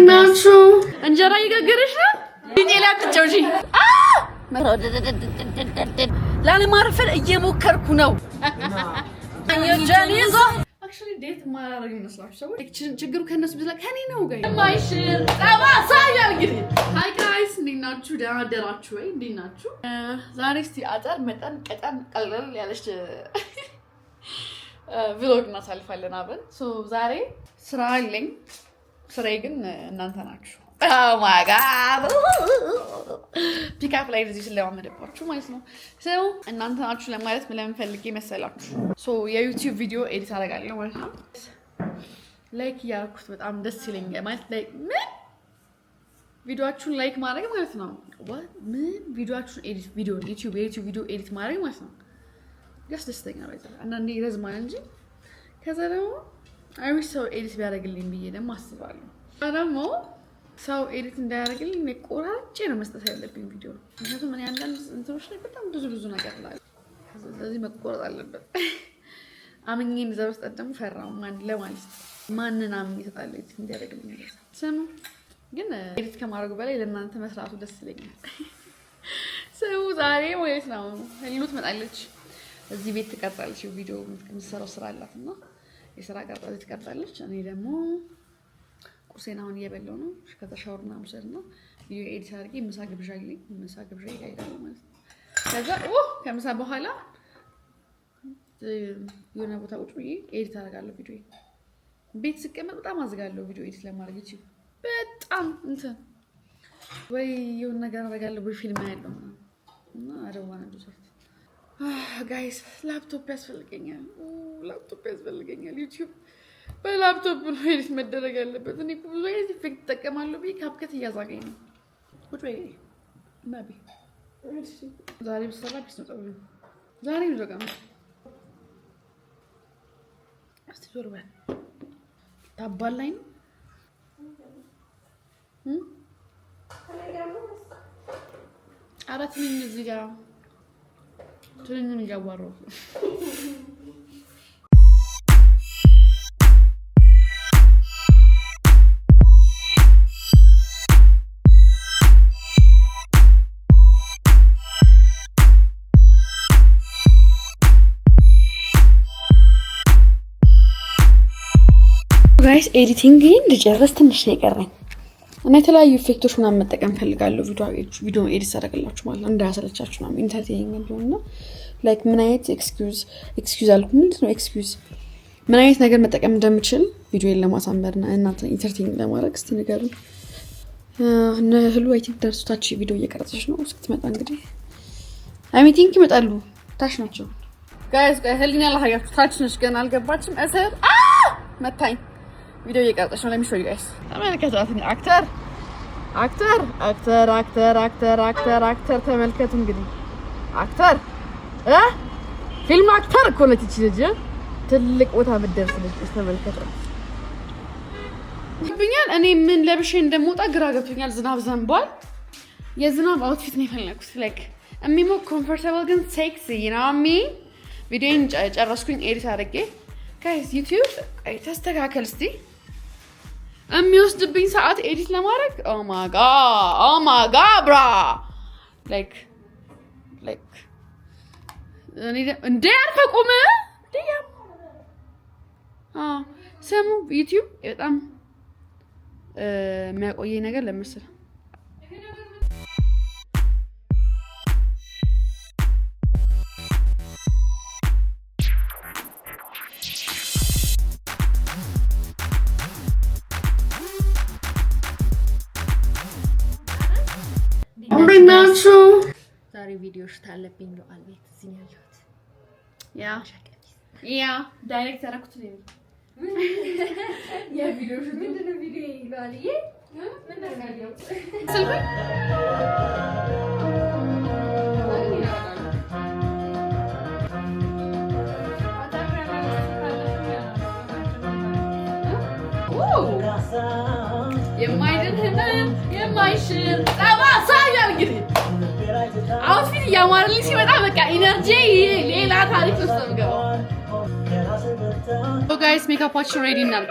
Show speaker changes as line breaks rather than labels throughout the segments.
ናችሁ? እንጀራ እየጋገረች ነው። ዲቴል አትጫውሺ። ላለማርፈድ እየሞከርኩ ነው። ጀሊዞ አክቹሊ ዴት ማራረግ መስላችሁ ሰው ችግሩ ከነሱ ብላ ከኔ ነው ጋር ማይሽር ጠባሳ ያልግሪ ሃይ ጋይስ እንዴት ናችሁ? ደህና አደራችሁ ወይ? እንዴት ናችሁ? ዛሬ እስቲ አጠር መጠን ቀጠን ቀለል ያለች ቪሎግ እናሳልፋለን አብረን። ዛሬ ስራ አለኝ። ስራዬ ግን እናንተ ናችሁ። ኦ ማይ ጋድ ፒካፕ ላይ እዚህ ስለማመደባችሁ ማለት ነው። እናንተ ናችሁ ለማለት ለምን ፈልጌ መሰላችሁ? የዩቲዩብ ቪዲዮ ኤዲት አደርጋለሁ ማለት ነው። ላይክ እያደረኩት በጣም ደስ ይለኛል ማለት ላይክ ምን ቪዲዮአችሁን ላይክ ማድረግ ማለት ነው። ምን ቪዲዮአችሁን ኤዲት የዩቲዩብ ቪዲዮ ኤዲት ማድረግ ማለት ነው። ያስደስተኛል አይደል? አንዳንዴ ይረዝማል እንጂ ከዛ ደግሞ አይዊሽ ሰው ኤዲት ቢያደርግልኝ ብዬ ደግሞ አስባለሁ። ደግሞ ሰው ኤዲት እንዳያደርግልኝ ቆራጬ ነው መስጠት ያለብኝ ቪዲዮ። ምክንያቱም እኔ አንዳንድ እንትኖች ላይ በጣም ብዙ ነገር ላይ ስለዚህ መቆረጥ አለበት። አምኜ እንደዛ መስጠት ደግሞ ፈራው ለማለት ማንን አምኜ እሰጣለሁ ኤዲት እንዲያደርግልኝ። ስሙ ግን ኤዲት ከማድረጉ በላይ ለእናንተ መስራቱ ደስ ይለኛል። ስሙ ዛሬ ማለት ነው ህሉ ትመጣለች እዚህ ቤት ትቀርጻለች። ቪዲዮ የምትሰራው ስራ አላት እና የስራ ቀርጻለች ትቀርጻለች። እኔ ደግሞ ቁርሴን አሁን እየበላሁ ነው። ከዛ ሻወርና ሙሰድና ቪዲዮ ኤዲት አድርጌ ምሳ ግብዣ ይሄዳል ማለት ነው። ከዛ ከምሳ በኋላ የሆነ ቦታ ቁጭ ብዬ ኤዲት አደርጋለሁ ቪዲዮ። ቤት ስቀመጥ በጣም አዝጋለሁ ቪዲዮ ኤዲት ለማድረግ ይችላል። በጣም እንትን ወይ የሆነ ነገር አደርጋለሁ ወይ ፊልም ያለው እና አደዋና ዱሰት ጋይስ ላፕቶፕ ያስፈልገኛል። ዩቲዩብ በላፕቶፕ ነው ኤዲት መደረግ ያለበት። እኔ ብዙ አይነት ኢፌክት እጠቀማለሁ ብዬ ካፕከት እያዛገኝ ነው። ቁጭ በይ ማቢ ዛሬ ብሰራ ቢስ ነው ጠብኝ። ዛሬ ነው ዘጋም እስቲ ዞር በል ታባላኝ ነው አራት ምን እዚህ ጋር ትንኝ እያዋራሁ ጋይስ ኤዲቲንግ ልጨርስ ትንሽ ነው የቀረኝ እና የተለያዩ ኢፌክቶች ምናምን መጠቀም ፈልጋለሁ ቪዲዮ ኤዲት አደርግላችሁ ማለት ነው። እንዳያሰለቻችሁ ነው ኢንተርቴይኒንግ ቢሆንና ላይክ ምን አይነት ኤክስኪውዝ አልኩ ምንድነው ኤክስኪውዝ ምን አይነት ነገር መጠቀም እንደምችል ቪዲዮን ለማሳመርና እናንተ ኢንተርቴይኒንግ ለማድረግ እስቲ ንገሩኝ። እና ህሉ አይ ቲንክ ደርሶታች ቪዲዮ እየቀረጸች ነው። እስክትመጣ እንግዲህ አይ ቲንክ ይመጣሉ። ታች ናቸው ጋይስ ህሊና ያላያችሁ ታች ነች ገና አልገባችም። እሰር መታኝ ቪዲዮ እየቀረጸች ነው። ለሚሾ ጋይስ ተመልከቷት። አክተር ተመልከቱ እንግዲህ አክተር ፊልም አክተር እኮ ነች እቺ ልጅ። ትልቅ ቦታ ምደርስ ልጅ ተመልከቷት። ይብኛል እኔ ምን ለብሼ እንደምወጣ ግራ ገብቶኛል። ዝናብ ዘንቧል። የዝናብ አውትፊት ነው የፈለኩት ላይክ የሚሞቅ ኮምፎርታብል ግን ሴክሲ ሚ ቪዲዮን ጨረስኩኝ ኤዲት አድርጌ ጋይስ ዩቲዩብ ተስተካከል እስቲ የሚወስድብኝ ሰዓት ኤዲት ለማድረግ ኦ ማይ ጋድ ብራ ላይክ እኔ እንደ ያርፈቁም ስሙ ዩቲዩብ በጣም የሚያቆየኝ ነገር ለምሳሌ
ዛሬ ቪዲዮ ሽት አለብኝ ነው አልቤት እዚህ ያለሁት
ያ ዳይሬክት አደረኩት ነው
የቪዲዮ ሽት ምንድነው ቪዲዮ ይላል ምን እናደርጋለሁ
የማይድን ህመም የማይሽር ጠባሳ ያልግሪ አውትፊት እያማረልኝ ሲመጣ በቃ ኢነርጂ ሌላ ታሪክ ውስጥ ነው የምገባው። ጋይስ ሜካፓችን ሬዲ እናድርግ።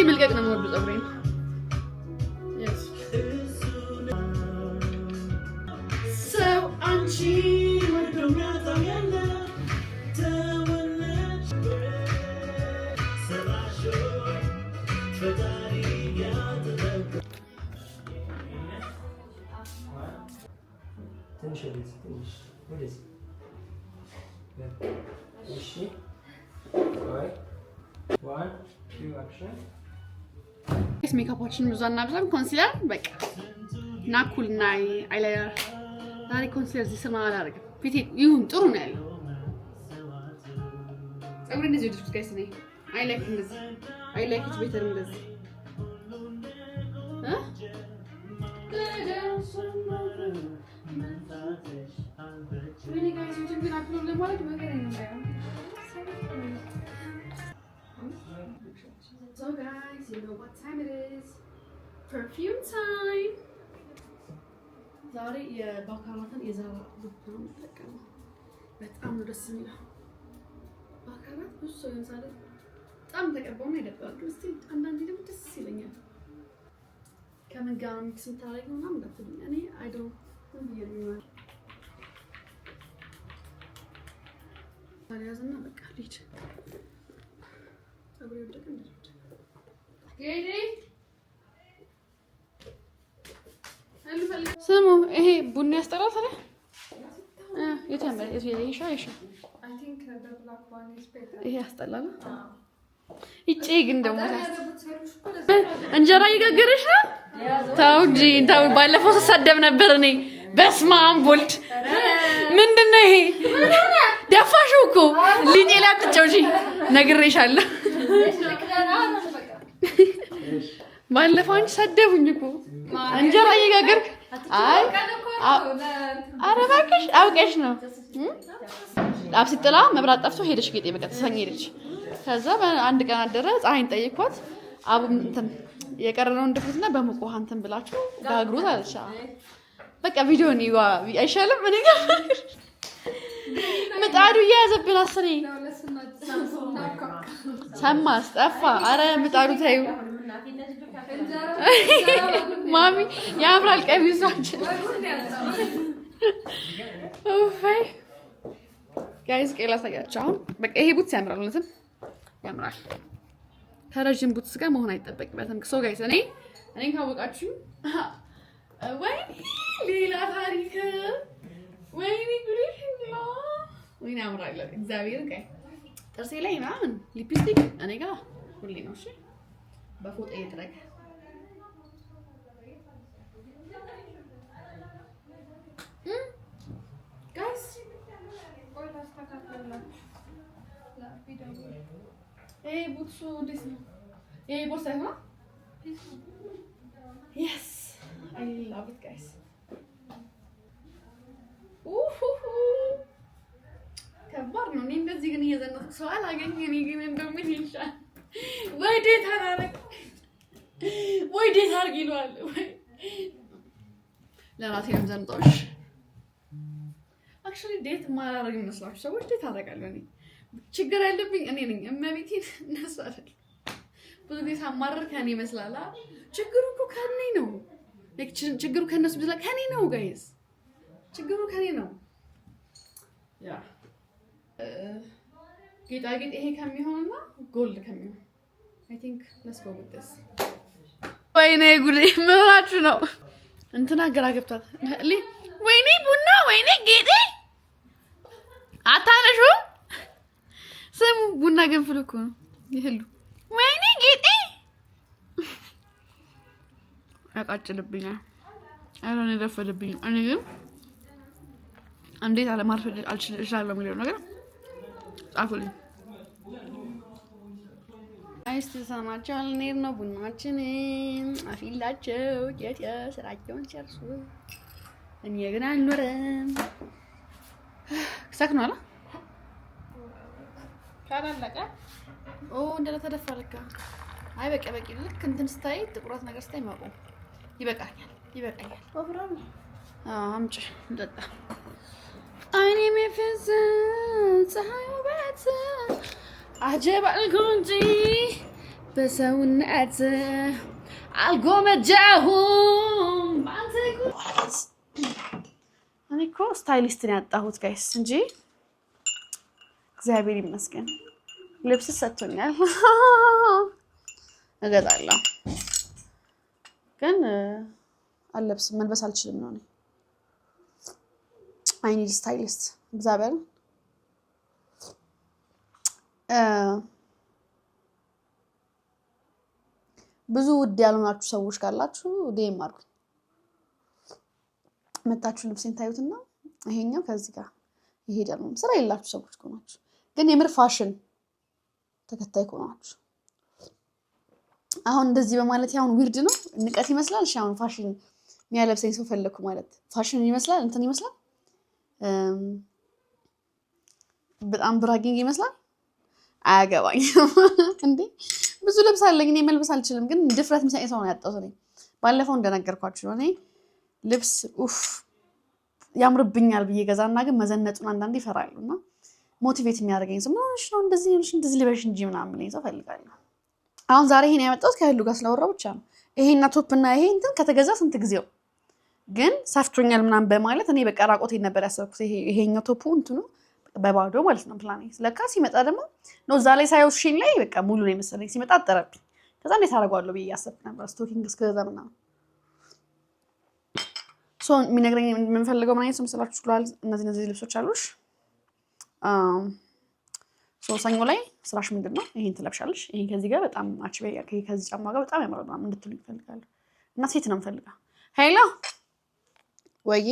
መልቀቅ ነው የምወደው ፀጉሬን yes so አንቺ ሜካፓችን ብዙ አናብዛም ኮንሲለር በቃ እና ኩል እና አይላይነር ዛሬ ኮንሲለር እዚህ ስማ አላደርግም ፊቴ ይሁን ጥሩ ነው ያለው ፀጉሬ እንደዚህ ወደድኩት ጋይስ ነኝ I like it better እንደዚህ When you guys YouTube can upload them all together. So guys, you know what time it is? Perfume time. ዛሬ የባካራትን የዛራ ሉፕን ተጠቀሙ በጣም ነው ደስ የሚለው ባካራት ብዙ ሰው ይንሳለ በጣም ተቀበውና ይደባሉ እስቲ አንዳንዴ ደግሞ ደስ ይለኛል ከምን ጋር ሚክስ ታደርጊው ምናምን እንዳትሉኝ እኔ I don't know ያዘና በቃ ልጅ አብሬ ወደቀ እንደዚህ ጌዲ ስሙ ይሄ ቡና ያስጠራል ታዲያ የታመረ ይሄ ሻይ I think the black one is better ይሄ ያስጠላል ይጪ ግን ደግሞ እንጀራ ይጋገርሽ ነው ታውጂ ታው ባለፈው ተሰደብ ነበር እኔ በስማም ቦልድ ምንድነው ይሄ ደፋሽ እኮ ሊጤ ላይ አትጫውጂ ነግሬሻለሁ ባለፈው አንቺ ሰደቡኝ እኮ እንጀራ ይጋገርክ አይ አረባክሽ አውቀሽ ነው አብሲጥላ መብራት ጠፍቶ ሄደሽ ጌጤ በቃ ተሰኝ ሄደች ከዛ በአንድ ቀን አደረ ፀሐይን ጠይቋት አቡ እንትን የቀረነው እንደፍትና በሙቅ ውሃ እንትን ብላችሁ ጋግሩት አለች በቃ ቪዲዮ ነው አይሻልም እኔ ጋር ምጣዱ ያዘብን አስሬ ሰማስ ጠፋ አረ ምጣዱ ታዩ ማሚ ያምራል ቀሚሳችን ኦፋይ ጋይስ ቀላሳ ያቻው በቃ ይሄ ቡትስ ያምራል ለዚህ ያምራል ከረጅም ቡትስ ጋር መሆን አይጠበቅበትም ሶ ጋይስ እኔ ካወቃችሁ ወይ ሌላ ታሪክ ወይኔ ጉሪሽ ነው ወይኔ ያምራል እግዚአብሔር ጋር ጥርሴ ላይ ምናምን ሊፕስቲክ እኔ ጋር ሁሌ ነው እሺ በፎጣ እየተረገ ጋይስ Hey, butsu this no. Hey, what's that, huh? Yes, I love it, guys. ከባድ ነው እኔ እንደዚህ ግን እየዘነጥኩ ሰው አላገኘኝ እኔ ግን እንደምን ይሻል ወይ ዴት አላረግ ወይ ዴት አርግ ይሏል ወይ ለራሴ ነው ዘንጦሽ actually ዴት ማላረግ መስላችሁ ሰዎች ዴት አደርጋለሁ እኔ ችግር ያለብኝ እኔ ነኝ እመቤቴን እነሱ አይደል ብዙ ጊዜ ሳማረር ከኔ ይመስላል ችግሩ እኮ ከኔ ነው ችግሩ ከነሱ ብቻ ከኔ ነው ጋይስ ችግሩ ከኔ ነው ያ ጌጣጌጥ ይሄ ከሚሆንና ጎልድ ከሚሆን I think let's go with this ወይኔ ጉዴ ምራችሁ ነው እንትና ግራ ገብቷል ወይኔ ቡና ወይኔ ጌጤ አታነሹ ስሙ ቡና ገንፍሉ እኮ ነው ይሄሉ ወይኔ ጌጤ አቃጭልብኛል አይሮን ደፈደብኝ እኔ ግን እንዴት አለማርፈድ አልችልም የሚለው ነገር ጻፉልኝ አይስቲ ሰማቸው አልኔር ነው ቡናችን አፊላቸው ስራቸውን ሲያርሱ እኔ ግን አልኖርም ሰክኗል ካላለቀ እንደለ ተደፋለካ አይ በቃ ልክ እንትን ስታይ ጥቁራት ነገር ስታይ ማቆም ይበቃኛል ወብራም አምጪ እንጠጣ አይኔ መፈዘ ፀሐዩ በት አጀብ አልኩንጂ በሰውነት አልጎመጃሁም። እኔ እኮ ስታይሊስት ነው ያጣሁት ጋይስ እንጂ እግዚአብሔር ይመስገን ልብስ ሰጥቶኛል። እገዛለሁ ግን አልለብስም፣ መልበስ አልችልም ነው። አይ ኒድ ስታይሊስት እግዚአብሔር። ብዙ ውድ ያልሆናችሁ ሰዎች ካላችሁ ዴም አድርጉኝ። መታችሁ ልብሴን ታዩትና ይሄኛው ከዚህ ጋር ይሄዳል ነው። ስራ የላችሁ ሰዎች ከሆናችሁ ግን የምር ፋሽን ተከታይ ከሆናችሁ አሁን እንደዚህ በማለት ያሁን ዊርድ ነው፣ ንቀት ይመስላል። እሺ አሁን ፋሽን የሚያለብሰኝ ሰው ፈለኩ ማለት ፋሽን ይመስላል፣ እንትን ይመስላል፣ በጣም ብራጊንግ ይመስላል። አያገባኝም እንዴ ብዙ ልብስ አለኝ እኔ መልበስ አልችልም። ግን ድፍረት የሚሰጠኝ ሰው ነው ያጣሁት እኔ። ባለፈው እንደነገርኳችሁ ነው እኔ ልብስ ያምርብኛል ብዬ ገዛና ግን መዘነጡን አንዳንዴ ይፈራሉና ሞቲቬት የሚያደርገኝ ሰው ምንሽ ነው እንደዚህ ልበሽ እንጂ ምናምን ብለኝ ሰው ፈልጋለሁ። አሁን ዛሬ ይሄን ያመጣሁት ከህሉ ጋር ስለወራሁ ብቻ ነው። ይሄና ቶፕና ይሄ እንትን ከተገዛ ስንት ጊዜው ግን ሰፍቶኛል ምናምን በማለት እኔ በቃ ራቆቴን ነበር ያሰብኩት። ይሄኛው ቶፑ እንትኑ በባዶ ማለት ነው ፕላኔ። ስለካ ሲመጣ ደግሞ ነው እዛ ላይ ሳይው ሺን ላይ በቃ ሙሉ ነው የመሰለኝ። ሲመጣ አጠረብኝ። ከዛ እንዴት አደርገዋለሁ ብዬ ያሰብኩ ነበር ስቶኪንግ እስከዛ ምናምን። ሶ የሚነግረኝ የምንፈልገው ምን አይነት መሰላችሁ ይችላል። እነዚህ ልብሶች አሉሽ ሶ ሰኞ ላይ ስራሽ ምንድነው? ይሄን ትለብሻለሽ። ይሄን ከዚህ ጋር በጣም አችበ ከዚህ ጫማ ጋር በጣም ያምራል ምናምን እንድትሉኝ እፈልጋለሁ። እና ሴት ነው የምፈልገው። ሄሎ ወይ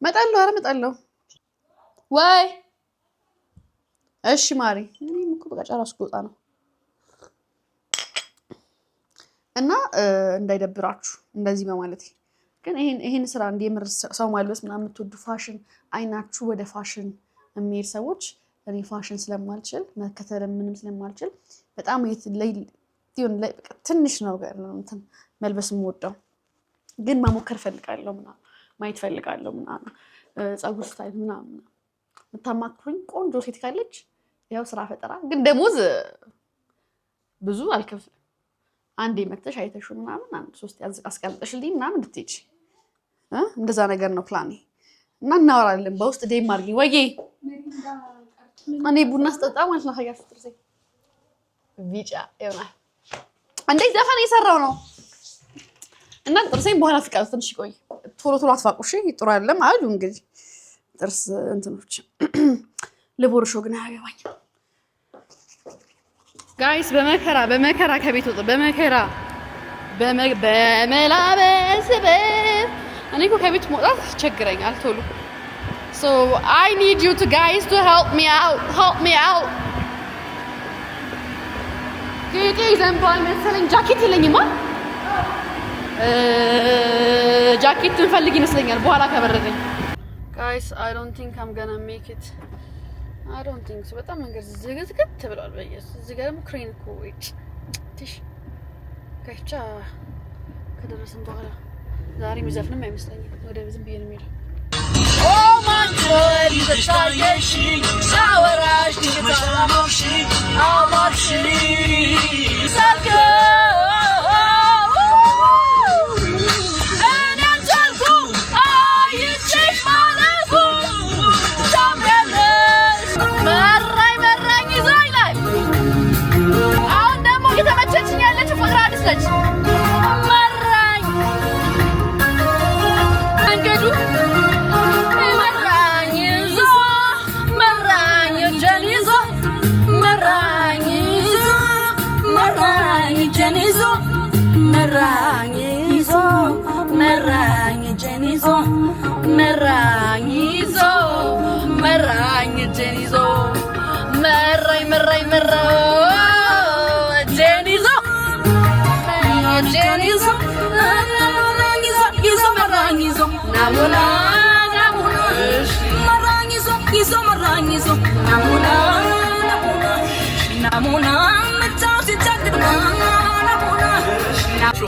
መጣለሁ። ኧረ መጣለሁ ወይ እሺ ማሪ። እኔም እኮ በቃ ጨራስኩ ልወጣ ነው። እና እንዳይደብራችሁ እንደዚህ በማለት ግን ይሄን ስራ እንዲምር ሰው ማልበስ ምናምን የምትወዱ ፋሽን አይናችሁ ወደ ፋሽን የሚሄድ ሰዎች እኔ ፋሽን ስለማልችል መከተል ምንም ስለማልችል በጣም ትንሽ ነው እንትን መልበስ የምወደው ግን መሞከር ፈልጋለሁ ምናምን ማየት ፈልጋለሁ ምናምን ፀጉር ስታይል ምናምን የምታማክሩኝ ቆንጆ ሴት ካለች ያው ስራ ፈጠራ ግን ደሞዝ ብዙ አልከፍልም። አንዴ መተሽ አይተሽው ምናምን አንድ ሶስት አስቀምጠሽልኝ ምናምን እንድትሄጂ እንደዛ ነገር ነው ፕላኔ። እና እናወራለን በውስጥ ዴም አድርጊኝ ወዬ እኔ ቡና ስጠጣ ማለት ነው። ሀያ ፍጥር ዘይ ቢጫ ይሆናል እንዴ ዘፈን እየሰራው ነው። እና ጥርሴን በኋላ ፍቃድ ትንሽ ቆይ ቶሎ አትፋቁሽ ጥሩ አይደለም አሉ እንግዲህ ጥርስ እንትኖች ለቦርሾ ግን አያገባኝ ጋይስ። በመከራ ከቤት ወጣ በመላበስ እኔ እኮ ከቤት መውጣት ይቸግረኛል ቶሎ። So I need you guys to help me out. ጌጤ ዘንባል መሰለኝ ጃኬት የለኝማ። ጃኬት እንፈልግ ይመስለኛል በኋላ ከበረደኝ። Guys, I don't think I'm gonna make it. I don't think so. በጣም መንገድ ዝግዝግት ብሏል በየሱ። እዚህ ጋር ደግሞ ክሬን እኮ ትሽ ከቻ ከደረስን በኋላ ዛሬ የሚዘፍንም አይመስለኝም። ወደ ዝም ብዬ ነው የምሄደው። Oh my God, you're the stargate. Saurash, you're the stargate. I'm up shit. Salgo. And I'm Salgo. Oh, you take my life. Some brothers. Marray, is I like. Oh, no more. Get a chance in your little for radishes. Marray. And good.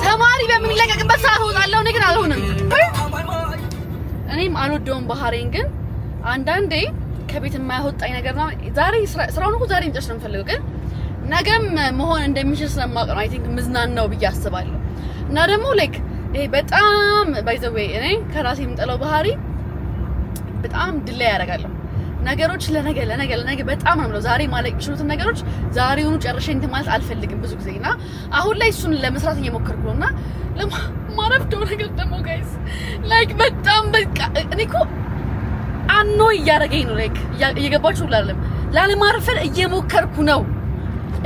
ተማሪ በሚለቀቅበት ሰዓት እወጣለሁ። እኔ ግን አልሆንም። እኔም አልወደውም ባህሬን። ግን አንዳንዴ ከቤት የማያወጣኝ ነገር ነው። ዛሬ ስራውን እኮ ዛሬ እንጨርስ ነው የምፈልገው። ግን ነገም መሆን እንደሚችል ስለማውቅ ነው አይ ቲንክ ምዝናናው ብዬ አስባለሁ። እና ደግሞ ላይክ ይሄ በጣም ባይ ዘ ዌይ እኔ ከራሴ የምጠላው ባህሪ በጣም ድል ያደርጋለሁ ነገሮች ለነገ በጣም ነው ዛሬ ማለት ይችሉት ነገሮች ዛሬውኑ ጨርሼ እንትን ማለት አልፈልግም ብዙ ጊዜና አሁን ላይ እሱን ለመስራት እየሞከርኩ ነውና ለማረፍደው ነገር ደግሞ ጋይስ ላይክ በጣም በቃ እኔ እኮ አኖ እያደረገኝ ነው ላይክ እየገባችሁ አይደለም ላለማርፈድ እየሞከርኩ ነው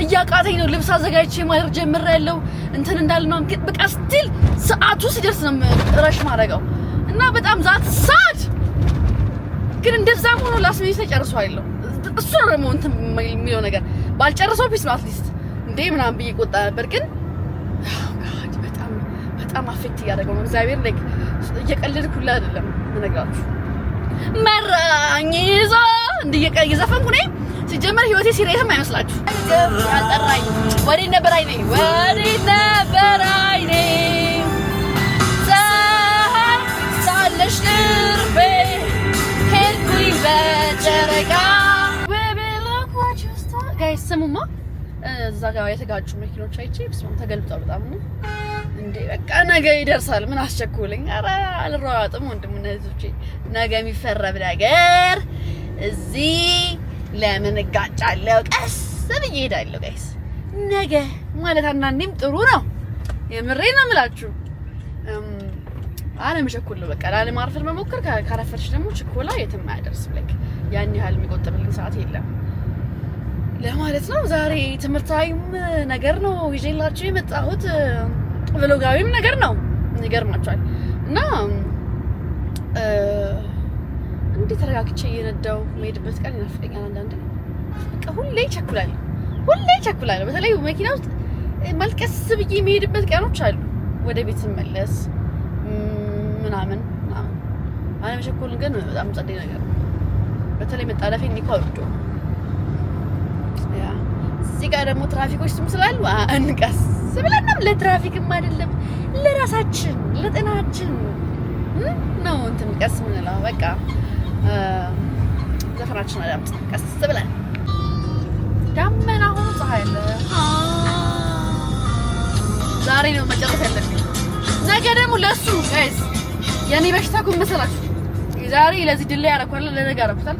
እያቃተኝ ነው ልብስ አዘጋጅቼ ማድረግ ጀምሬያለሁ እንትን እንዳልነው በቃ ስቲል ሰዓቱ ሲደርስ ነው ረሽ ማድረገው እና በጣም ዛት ሳድ ግን እንደዛም ሆኖ ላስሜት ተጨርሶ አይደለም እሱ ነው ደግሞ እንትን የሚለው ነገር ባልጨርሰው ፒስ ነው አትሊስት እንዴ ምናምን ብዬ ቆጣ ነበር ግን በጣም አፌክት እያደረገው ነው እግዚአብሔር ላይክ እየቀለድኩ አይደለም ምነግራችሁ መራኝ ይዞ እንደ እየዘፈንኩ ነኝ ሲጀመር ህይወቴ ሲሪየስም አይመስላችሁ ያልጠራኝ ወዴት ነበር አይኔ ሳለሽ ልርቤ ሄድኩኝ በጨረቃ ጋይስ ስሙማ እዛ ጋር የተጋጩ መኪኖች አይቼ ብስም ተገልብጠው በጣም ነው እንዴ በቃ ነገ ይደርሳል ምን አስቸኩልኝ ኧረ አልሯሯጥም ወንድምነቶቼ ነገ የሚፈረብ ነገር እዚህ ለምን እጋጫለሁ ቀስ ብዬ እሄዳለሁ ጋይስ ነገ ማለት አንዳንዴም ጥሩ ነው የምሬን ነው የምላችሁ አለመቸኮል ነው በቃ ላለማርፈድ መሞከር ካረፈድሽ ደግሞ ችኮላ የትም አያደርስም ላይክ ያን ያህል የሚቆጥብልኝ ሰዓት የለም ለማለት ነው ዛሬ ትምህርታዊም ነገር ነው ይዤላችሁ የመጣሁት ብሎጋዊም ነገር ነው ይገርማችኋል እና እንዴት ተረጋግቼ እየነዳው መሄድበት ቀን ይናፍቀኛል አንዳንዴ በቃ ሁሌ ቸኩላለሁ በተለይ መኪና ውስጥ ማልቀስ ብዬ መሄድበት ቀኖች አሉ ወደ ቤት ስመለስ ምናምን አለመቸኮልን ግን በጣም ጸደይ ነገር ነው በተለይ መጣላፊን እኮ አውርዶ ያ እዚህ ጋር ደግሞ ትራፊኮች ስላሉ እንቀስ ብለንም ለትራፊክም አይደለም ለራሳችን ለጤናችን ነው እንትን ቀስ ምንለው በቃ ዘፈናችን አዳምጥ ቀስ ብለን ዳመና ሆኖ ፀሐይ አለ ዛሬ ነው መጨረስ ያለብኝ ነገ ደግሞ ለሱ ጋይስ የኔ በሽታ እኮ መሰላችሁ ዛሬ ለዚህ ድል ያረኳል ለነገ አረኩታል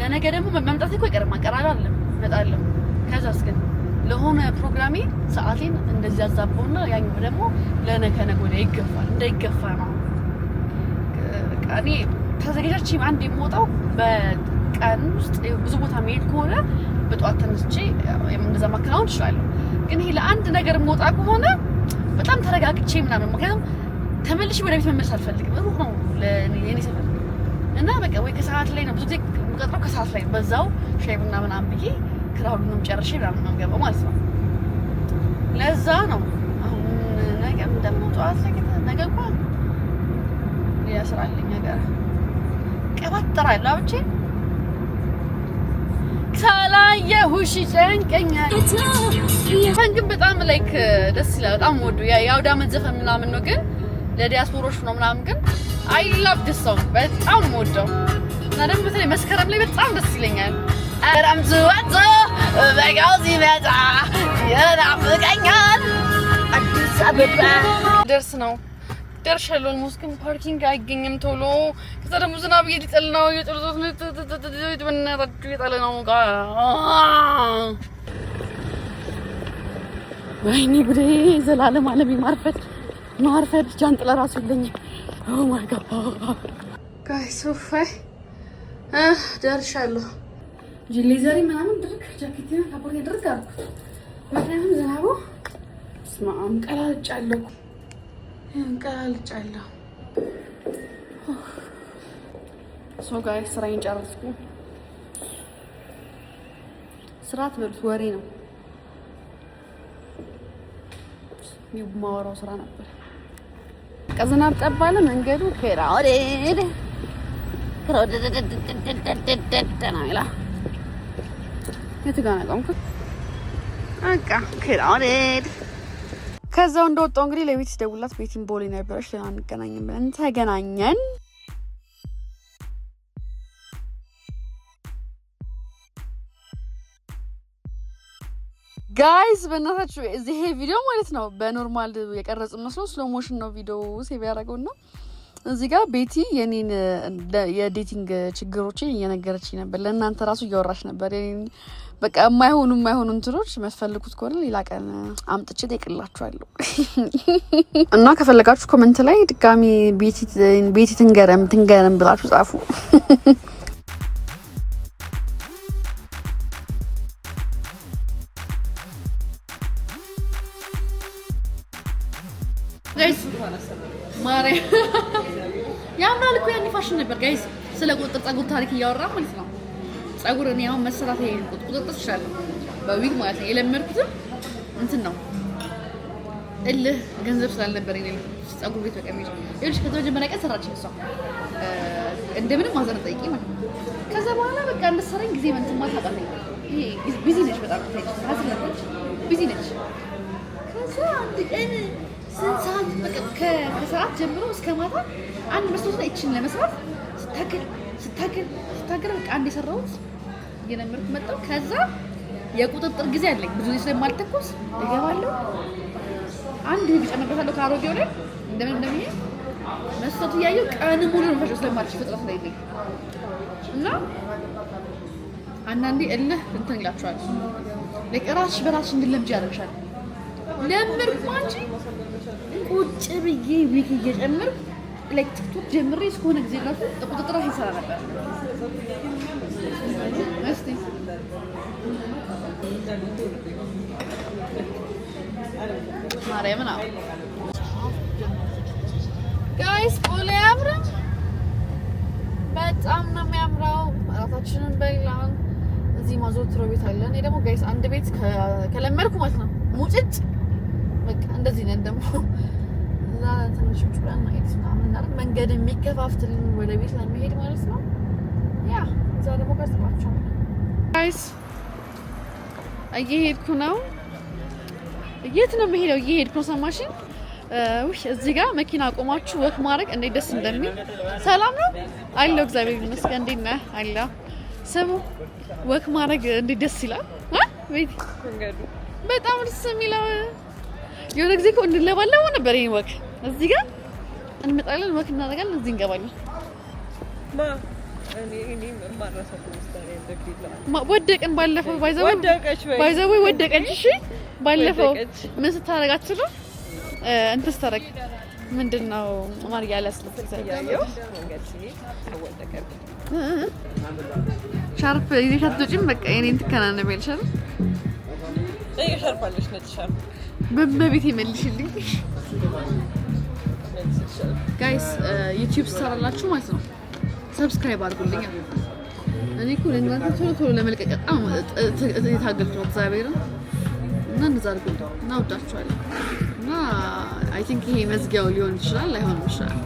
ለነገ ደግሞ መምጣት እኮ ይቀርማ ቀራላ አይደለም እመጣለሁ ከዛስ ግን ለሆነ ፕሮግራሜ ሰዓቴን እንደዚህ አዛባውና ያኛው ደግሞ ለነገ ወደ ይገፋል እንዳይገፋ ነው እኔ ተዘጋጅቼ አንድ የምወጣው በቀን ውስጥ ብዙ ቦታ መሄድ ከሆነ በጧት ተነስቼ እንደዛ ማከናወን እችላለሁ ግን ይሄ ለአንድ ነገር የምወጣ ከሆነ በጣም ተረጋግቼ ምናምን ምክንያቱም ተመልሼ ወደ ቤት መመለስ አልፈልግም ሩቅ ነው ለኔ ሰፈር እና በቃ ወይ ከሰዓት ላይ ነው ብዙ ጊዜ የምቀጥረው ከሰዓት ላይ በዛው ሻይ ቡና ምናምን ብዬ ክራውዱንም ጨርሼ ምናምን ነው የምገባው ማለት ነው ለዛ ነው አሁን ነገም ደግሞ ጠዋት ላይ ነገ እንኳን ያስራልኝ ነገር ቀባጥራለሁ አብቼ ካላየሁሽ ጨንቀኛል ግን በጣም ላይክ ደስ ይላል በጣም ወዱ ያውዳ መዘፈን ምናምን ነው ግን ለዲያስፖሮች ነው ምናምን ግን አይ ላቭ ዲስ ሶንግ በጣም ወደው እና ደግሞ በተለይ መስከረም ላይ በጣም ደስ ይለኛል አራም ዝዋቶ በጋው ሲመጣ ይናፍቀኛል አዲስ አበባ ደርስ ነው ደርሻለሁ ሙስኪን ፓርኪንግ አይገኝም ቶሎ ከዛ ደግሞ ዝናብ እየጥል ነው የጥልቶት በእናታችሁ እየጣለ ነው ወይኔ ጉዴ ዘላለም አለም ማርፈድ ጃንጥላ ራሱ የለኝም ኦ ማይ ጋድ ጋይስ ኦፋይ ደርሻለሁ ሌዘሪ ምናምን ድርቅ ጃኬቴን ካፖርቴ ድርቅ አልኩት ምክንያቱም ዝናቡ ስማም ቀላልጫለሁ ሶ ጋይስ ስራዬን ጨረስኩ ስራ ትበሉት ወሬ ነው የማወራው ስራ ነበር ዝናብ ጠባለ መንገዱ ክራውድድ ናይላ የትጋ ነቀምኩ በቃ ክራውድድ ከዛው እንደወጣው እንግዲህ ለቤት ደውላት ቤቲን ቦሌ ነበረች ለና እንገናኝም ብለን ተገናኘን ጋይስ በእናታችሁ እዚህ ቪዲዮ ማለት ነው በኖርማል የቀረጽ መስሎ ስሎ ሞሽን ነው ቪዲዮ ሴቭ ያደረገውና እዚህ ጋር ቤቲ የኔን የዴቲንግ ችግሮችን እየነገረችኝ ነበር። ለእናንተ ራሱ እያወራች ነበር። የኔን በቃ የማይሆኑ እንትኖች መስፈልኩት ከሆነ ሌላ ቀን አምጥቼ ጠይቅላችኋለሁ። እና ከፈለጋችሁ ኮሜንት ላይ ድጋሚ ቤቲ ትንገረም ብላችሁ ጻፉ። ጋይስ ማርያም ያምራል እኮ ያኔ ፋሽን ነበር ጋይስ። ስለ ቁጥጥር ጸጉር ታሪክ እያወራ ማለት ነው። ጸጉር እኔ አሁን መሰራት ይሄን ቁጥጥር ትችላለህ በዊግ ማለት ነው። የለመድኩትም እንትን ነው እልህ ገንዘብ ስላልነበረኝ ነው ጸጉር ቤት በቀሚስ ይኸውልሽ። ከዛ መጀመሪያ ቀን ሰራችኝ እሷ እንደምንም ማዘር ጠይቂ ማለት ነው። ከዛ በኋላ በቃ እንደሰራኝ ጊዜ መንተማ ታውቃለህ። ይሄ ቢዚ ነች በጣም ታውቃለች፣ ቢዚ ነች። ከዛ አንድ ቀን ስንት ሰዓት በቃ ከሰዓት ጀምሮ እስከ ማታ አንድ መስሎት ላይ እቺን ለመስራት ስታገል በቃ አንድ የሰራሁት እየነመርኩ መጣሁ። ከዛ የቁጥጥር ጊዜ አለኝ ብዙ ጊዜ ስለማልተኮስ እገባለሁ። አንድ ህግ ጨምርበታለሁ ከአሮጌው ላይ እንደምን መስሎት እያየሁ ቀን ሙሉ ነው ፈሽ ስለማልችል ፍጥረት ላይ ነኝ እና አንዳንዴ እልህ እንትን ይላችኋል። ለራስሽ በራስሽ እንድለምጂ ያደርግሻል። ለምርኩ አንቺ ቁጭ ብዬ ዊክ እየጨመርኩ ላይክ ቲክቶክ ጀምሬ እስከሆነ ጊዜ ራሱ ቁጥጥር ይሰራ ነበር። እስቲ ማርያምን ጋይስ ቆሌ ያምራል፣ በጣም ነው የሚያምረው። እራታችንን በላን። እዚህ ማዘውትሮ ቤት አለ። እኔ ደግሞ ጋይስ አንድ ቤት ከለመድኩ ማለት ነው ሙጭጭ በቃ እንደዚህ ነን። ደግሞ እዛ ትንሽ ጩራና ኤክስ ምናምን አይደል መንገድ የሚከፋፍትልን ወደ ቤት ለመሄድ ማለት ነው። ያ እዛ ደግሞ ቀርጽባቸው ጋይስ እየሄድኩ ነው። የት ነው የምሄደው? እየሄድኩ ነው። ሰማሽኝ? እዚህ ጋር መኪና አቆማችሁ ወክ ማድረግ እንዴት ደስ እንደሚል። ሰላም ነው አለው። እግዚአብሔር ይመስገን። እንዴት ነህ? አለው። ስሙ ወክ ማድረግ እንዴት ደስ ይላል። ቤት በጣም ደስ የሚለው የሆነ ጊዜ እኮ እንለባለበው ነበር። ይሄን ወክ እዚህ ጋር እንመጣለን፣ ወክ እናደርጋለን፣ እዚህ እንገባለን። ወደቅን ባለፈው ባይዘው ወደቀች። እሺ ባለፈው ምን ስታረጋችሁ ነው? እንትን ስታረግ ምንድነው ማርያ ያለስልት ያያየው ሻርፕ ይዘሻት ወጪም በቃ የኔን ትከናነበልሻል። ሻርፕ አለሽ ነጭ ሻርፕ በቤት ይመልሽልኝ ጋይስ። ዩቲዩብ ሰራላችሁ ማለት ነው። ሰብስክራይብ አድርጉልኝ። እኔ እኮ ለእናንተ ቶሎ ለመልቀቅ በጣም የታገልኩ ነው እግዚአብሔርን እና እንደዛ አድርጉልኝ እና ወዳችኋለሁ። እና አይ ቲንክ ይሄ መዝጊያው ሊሆን ይችላል፣ አይሆንም ይችላል።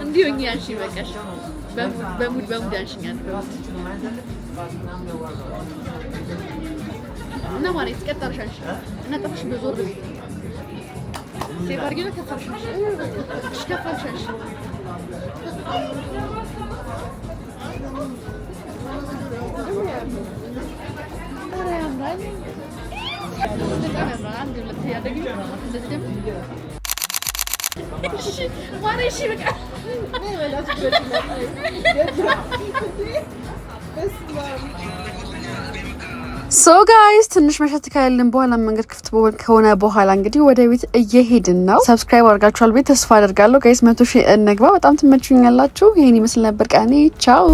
እንዲሁ እኛ ያንቺ በቃሽ በሙድ ያንቺኛል እና ማለት ተቀጣርሻሽ እና ጠፍሽ በዞር ሴት አድርጊ ነው ከፈርሻሽ ከፈርሻሽ ሶ ጋይስ ትንሽ መሸት ካለን በኋላ መንገድ ክፍት ከሆነ በኋላ እንግዲህ ወደ ቤት እየሄድን ነው። ሰብስክራይብ አድርጋችኋል ቤት ተስፋ አደርጋለሁ ጋይስ። 100,000 እንግባ። በጣም ትመቹኛላችሁ። ይሄን ይመስል ነበር ቀኔ። ቻው